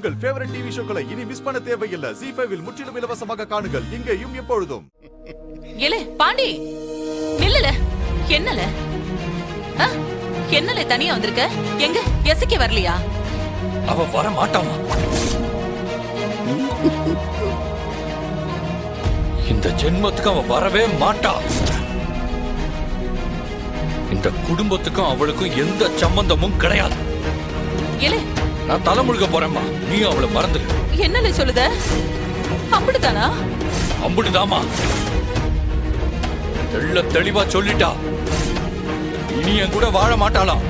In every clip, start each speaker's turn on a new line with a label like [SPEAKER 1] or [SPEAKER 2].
[SPEAKER 1] உங்கள் favourite TV ஷோக்களை இனி miss பண்ண தேவையில்லை. ZEE5 இல் முற்றிலும் இலவசமாக காணுங்கள். இங்கேயும் எப்பொழுதும்.
[SPEAKER 2] ஏலே பாண்டி நில்லுல. என்னல என்னல தனியா வந்திருக்க? எங்க எசக்கே வரலையா?
[SPEAKER 3] அவ வர மாட்டாமா. இந்த ஜென்மத்துக்கு அவ வரவே மாட்டா. இந்த குடும்பத்துக்கும் அவளுக்கும் எந்த சம்பந்தமும் கிடையாது.
[SPEAKER 2] ஏலே
[SPEAKER 3] நான் தலைமுழுக போறேம்மா. நீ அவளை மறந்துரு.
[SPEAKER 2] என்னல சொல்லுத? அப்படித்தானா?
[SPEAKER 3] அம்புட்டுதாமா. தெளிவா சொல்லிட்டா. இனி என் கூட வாழ மாட்டாளாம்.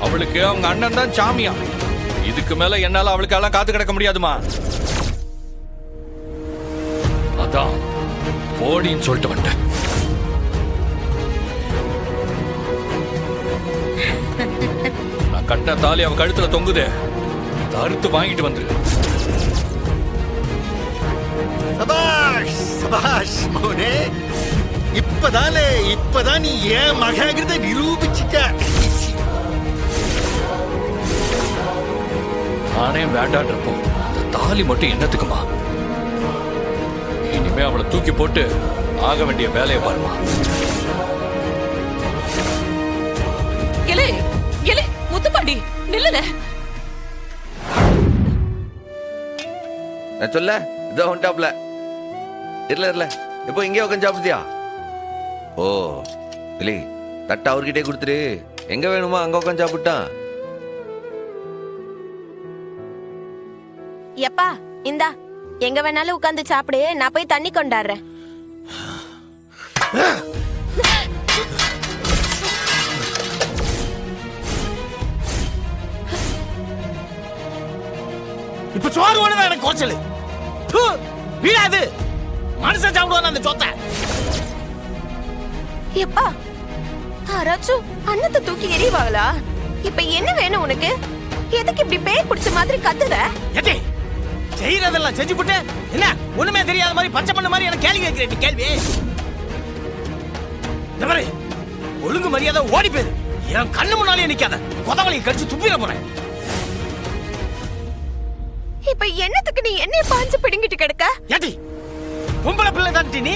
[SPEAKER 3] அவளுக்கு அவங்க அண்ணன் தான் சாமியா. இதுக்கு மேல என்னால அவளுக்கு எல்லாம் காத்து கிடக்க முடியாதுமா. அதான் போடின்னு சொல்லிட்டு வந்துட்டேன். நான் கட்டின தாலி அவ கழுத்துல தொங்குதே, அதை அறுத்து வாங்கிட்டு வந்துரு.
[SPEAKER 4] சபாஷ் சபாஷ் மோனே. இப்பதான் நீ ஏன் மகங்கிறத நிரூபிச்சிட்ட.
[SPEAKER 3] நானே வேண்டான்றப்போ அந்த தாலி மட்டும் என்னத்துக்குமா? இனிமே அவளை தூக்கி போட்டு ஆக வேண்டிய வேலையை பாருமா.
[SPEAKER 2] ஏலே ஏலே முத்துப்பாண்டி நில்லுல.
[SPEAKER 5] நான் சொல்ல இதோ ஒன்டாப்ல இல்ல இப்போ இங்கே உட்காந்து சாப்பிடுதியா? ஓ இல்லை, தட்டை அவர்கிட்டே கொடுத்துரு. எங்க வேணுமோ அங்க உட்காந்து சாப்பிட்டான்.
[SPEAKER 6] எப்பா இந்தா, எங்க வேணாலும் உட்கார்ந்து சாப்பிடு. நான் போய் தண்ணி கொண்டாடுறேன்.
[SPEAKER 4] இப்ப சோறு வேணுதான் எனக்கு குறைச்சல். வீடாது மனுஷன் சாப்பிடுவான் அந்த சொத்தை.
[SPEAKER 6] எப்பா யாராச்சும் அன்னத்தை தூக்கி எறிவாங்களா? இப்ப என்ன வேணும் உனக்கு? எதுக்கு இப்படி பேய் பிடிச்ச மாதிரி கத்துத?
[SPEAKER 4] ஏடி செய்யறதெல்லாம் செஞ்சு போட்டு என்ன ஒண்ணுமே தெரியாத மாதிரி பச்சை பண்ண மாதிரி எனக்கு கேள்வி கேட்கிறேன். கேள்வி இந்த மாதிரி ஒழுங்கு மரியாதை ஓடி போயிரு. என் கண்ணு முன்னாலே நிக்காத. கொதவளையை கடிச்சு துப்பிட போறேன்.
[SPEAKER 6] இப்ப என்னத்துக்கு நீ என்னைய பாஞ்சு பிடுங்கிட்டு கிடக்க?
[SPEAKER 4] ஏடி பொம்பளை பிள்ளை தான்டி நீ.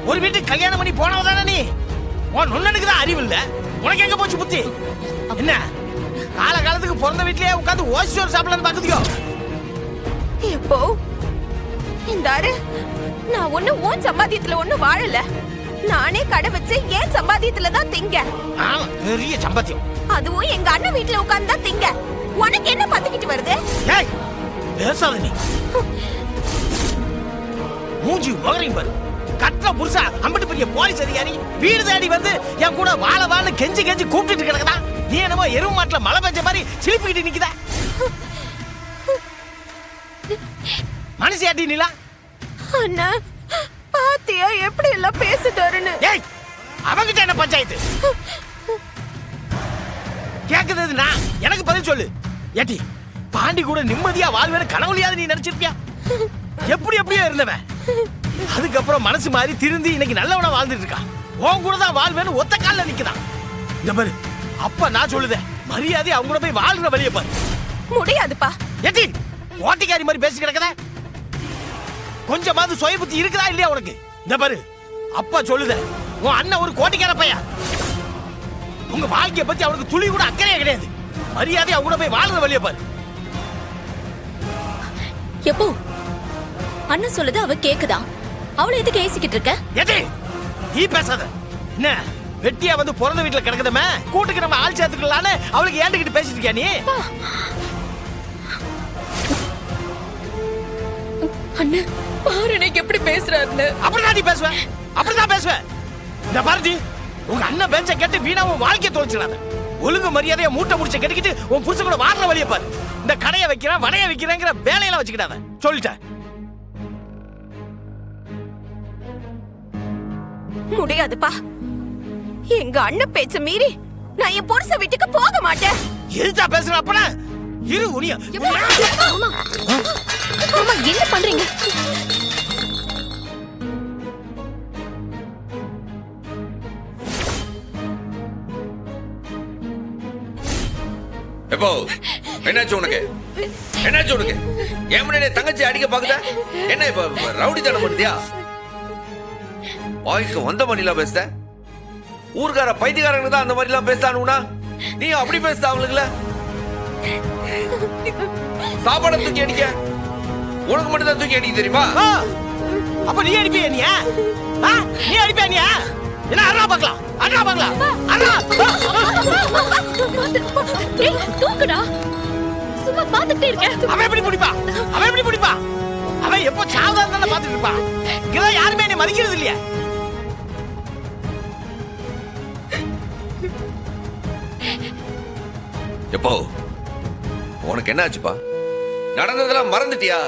[SPEAKER 4] ஒரு வீட்டுக்கு கல்யாணம் பண்ணி போனவதானே நீ. உன் நொண்ணனுக்கு தான் அறிவு இல்ல. உனக்கு எங்க போச்சு புத்தி? என்ன காலகாலத்துக்கு பிறந்த வீட்லயே உட்காந்து ஓசிச்சோறு சாப்பிடலான்னு பாக்குதியோ?
[SPEAKER 6] எப்போ இந்தாரு, நான் ஒண்ணு உன் சம்பாத்தியத்துல ஒண்ணு வாழல. நானே கடை வச்சு ஏன் சம்பாத்தியத்துல தான் திங்க.
[SPEAKER 4] பெரிய சம்பாத்தியம்.
[SPEAKER 6] அதுவும் எங்க அண்ணன் வீட்டுல உட்கார்ந்து தான் திங்க. உனக்கு என்ன பத்திக்கிட்டு வருது?
[SPEAKER 4] ஏய் பேசாத நீ. மூஞ்சி மகரையும் பாரு. கட்ட புருஷா அம்பட்டு பெரிய போலீஸ் அதிகாரி வீடு தேடி வந்து என் கூட வாழ வாழ கெஞ்சி கூப்பிட்டு கிடக்குதா. நீ என்னமோ எருவு மாட்டுல மழை பெஞ்ச மாதிரி சிலிப்பிக்கிட்டு நிக்குதா. மனசியாட்டி நீலா.
[SPEAKER 6] அண்ணா பாத்தியா எப்படி எல்லாம் பேசுதாருன்னு?
[SPEAKER 4] ஏய் அவங்கிட்ட என்ன பஞ்சாயத்து கேக்குது? நான் எனக்கு பதில் சொல்லு. ஏட்டி பாண்டி கூட நிம்மதியா வாழ்வேன்னு கனவுலையாவது நீ நினைச்சிருக்கியா? எப்படியோ இருந்தவன் அதுக்கப்புறம் மனசு மாதிரி திருந்தி இன்னைக்கு நல்லவனா வாழ்ந்துட்டு இருக்கான். உன் கூட தான் வாழ்வேன்னு ஒத்த காலில் நிக்கிறான். இந்த பாரு அப்ப நான் சொல்லுதேன், மரியாதை அவங்க கூட போய் வாழ்ற வழியை பாரு.
[SPEAKER 6] முடியாதுப்பா.
[SPEAKER 4] ஏட்டி ஓட்டிக்காரி மாதிரி பேசி கிடக்குற. கொஞ்சமாவது சுய புத்தி இருக்குதா இல்லையா உனக்கு? இந்த பாரு அப்பா சொல்லுதேன், உன் அண்ணன் ஒரு கோட்டிக்கார பையன். உங்க வாழ்க்கையை பத்தி அவனுக்கு துளி கூட அக்கறையே கிடையாது. மரியாதை அவங்க கூட போய் வாழ்ற வழியை பாரு.
[SPEAKER 7] எப்போ அண்ணன் சொல்லுது அவ கேக்குதா? அவளை எதுக்கு ஏசிக்கிட்டு இருக்க?
[SPEAKER 4] ஏடி நீ பேசாத. என்ன வெட்டியா வந்து பிறந்த வீட்டுல கிடக்குதமே, கூட்டுக்கு நம்ம ஆள் சேர்த்துக்கலான்னு அவளுக்கு ஏண்டுகிட்டு பேசிட்டு இருக்கியா நீ?
[SPEAKER 7] அண்ணன் பாரு எனக்கு எப்படி பேசுறாருன்னு.
[SPEAKER 4] அப்படிதான் நீ பேசுவேன், அப்படிதான் பேசுவேன். இந்த பாரதி உங்க அண்ணன் பேச்ச கேட்டு வீணா உன் வாழ்க்கையை தொலைச்சிடாத. ஒழுங்கு மரியாதையா மூட்டை முடிச்ச கட்டிக்கிட்டு உன் புருஷன் கூட வாடுற வழியை பாரு. இந்த கடையை வைக்கிறேன் வடையை வைக்கிறேங்கிற வேலையெல்லாம் வச்சுக்கிட்டாத. சொல்லிட்டேன்.
[SPEAKER 6] முடியாதுப்பா. எங்க அண்ணன் பேச்ச மீறி நான் என் புருஷ வீட்டுக்கு போக மாட்டேன்.
[SPEAKER 4] எதுதா பேசுற? அப்பனா இரு உனியா.
[SPEAKER 7] அம்மா என்ன பண்றீங்க?
[SPEAKER 5] எப்போ என்னாச்சு உனக்கு? என்னாச்சு உனக்கு? ஏன் முன்னாடி தங்கச்சி அடிக்க பாக்குத? என்ன இப்ப ரவுடி தனம் பண்ணுதியா? வாய்க்கு வந்த மாதிரிலாம் பேசுத? ஊர்கார பைத்தியக்காரங்க தான் அந்த மாதிரிலாம் பேசுதானுனா நீ அப்படி பேசுத அவங்களுக்குல? சாப்பாடை தூக்கி அடிக்க உனக்கு மட்டும் தான் தூக்கி அடிக்க தெரியுமா?
[SPEAKER 4] அப்ப நீ அடிப்பியா நீ? நீ அடிப்பியா நீ? என்ன அண்ணா பார்க்கலாம், அண்ணா பார்க்கலாம், அண்ணா.
[SPEAKER 7] டேய் தூக்குடா, சும்மா பார்த்துட்டே இருக்க.
[SPEAKER 4] அவன் எப்படி பிடிப்பா? அவன் எப்படி பிடிப்பா? அவன் எப்போ சாவதான் தானே பார்த்துட்டு இருப்பா. இங்கதான் யாருமே என்னை மதிக்கிறது இல்லையா?
[SPEAKER 5] எப்போ உனக்கு என்ன ஆச்சுப்பா? நடந்ததெல்லாம் மறந்துட்டியா?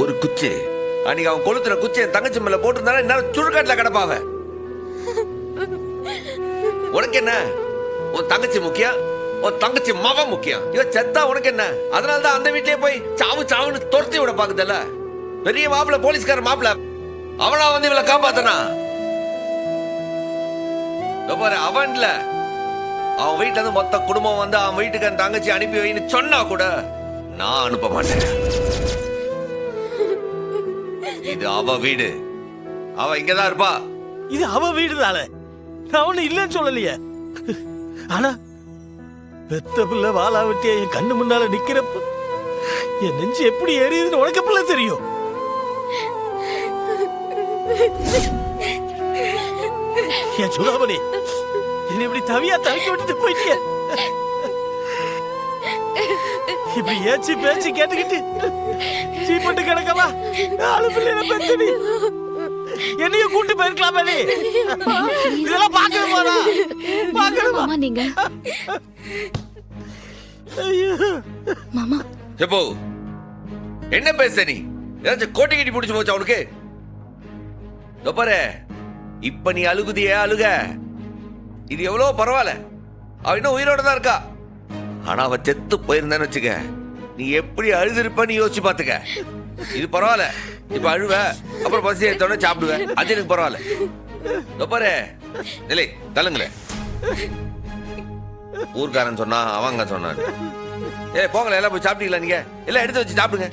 [SPEAKER 5] ஒரு குச்சி அன்னைக்கு அவன் கொளுத்துற குச்சி என் தங்கச்சி மேல போட்டிருந்தாலும் என்னால சுடுகாட்டுல கிடப்பாவ. உனக்கு என்ன? உன் தங்கச்சி முக்கியம், உன் தங்கச்சி மகன் முக்கியம். இவ செத்தா உனக்கு என்ன? அதனாலதான் அந்த வீட்லயே போய் சாவு சாவுன்னு துரத்தி விட பாக்குதல்ல. பெரிய மாப்பிள்ள, போலீஸ்கார மாப்பிள்ள, அவனா வந்து இவளை காப்பாத்தனா? பாரு, அவன் இல்ல, அவன் வீட்டுல இருந்து மொத்த குடும்பம் வந்து அவன் வீட்டுக்கு அந்த தங்கச்சி அனுப்பி வைன்னு சொன்னா கூட நான் அனுப்ப மாட்டேன். இது அவ வீடு, அவ இங்கதான் இருப்பா.
[SPEAKER 4] இது அவ வீடுதானே, நான் ஒண்ணு இல்லைன்னு சொல்லலையே. ஆனா பெத்த பிள்ளை வாழா வெட்டியா என் கண்ணு முன்னால நிக்கிறப்ப என் நெஞ்சு எப்படி எரியுதுன்னு உனக்கு எப்படிலாம் தெரியும்? என் சுடாமணி, என்ன இப்படி தவியா தவிக்க விட்டுட்டு போயிட்டிய. இப்படி ஏச்சி பேச்சு கேட்டுக்கிட்டு சீப்பட்டு கிடக்கவா நாலு பிள்ளைகளை பெத்தடி என்னையும் கூட்டு போயிருக்கலாமே. நீ இதெல்லாம் பாக்கணுமாடா? பாக்கணுமா?
[SPEAKER 7] மாமா நீங்க
[SPEAKER 4] ஐயோ
[SPEAKER 7] மாமா
[SPEAKER 5] எப்போ என்ன பேச நீ? ஏதாச்சும் கோட்டை கட்டி பிடிச்சு போச்சு அவனுக்கு? பாரு, இப்ப நீ அழுகுதியே அழுக, இது எவ்வளவு பரவாயில்ல, அவ இன்னும் உயிரோட தான் இருக்கா. ஆனா அவ செத்து போயிருந்தான்னு வச்சுக்க, நீ எப்படி அழுதுருப்ப நீ யோசிச்சு பாத்துக்க. இது பரவாயில்ல, இப்ப அழுவ, அப்புறம் பசி எடுத்தோட சாப்பிடுவ, அது எனக்கு பரவாயில்ல. பாரு இல்லை தள்ளுங்களே, ஊர்காரன் சொன்னா அவங்க சொன்னான். போங்களேன், எல்லாம் போய் சாப்பிட்டீங்களா? நீங்க எல்லாம் எடுத்து வச்சு சாப்பிடுங்க.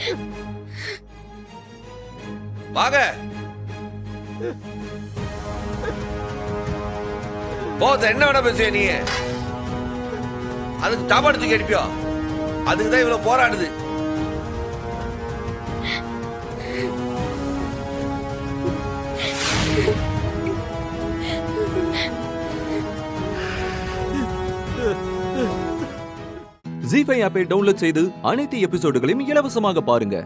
[SPEAKER 5] வாங்க போத, என்ன வேணா பேசுவ நீ? அதுக்கு சாப்பாடு தூக்கி அடிப்பியோ? அதுக்குதான் இவ்வளவு போராடுது.
[SPEAKER 8] ஜீ5 ஆப்பை டவுன்லோட் செய்து அனைத்து எபிசோடுகளையும் இலவசமாக பாருங்க.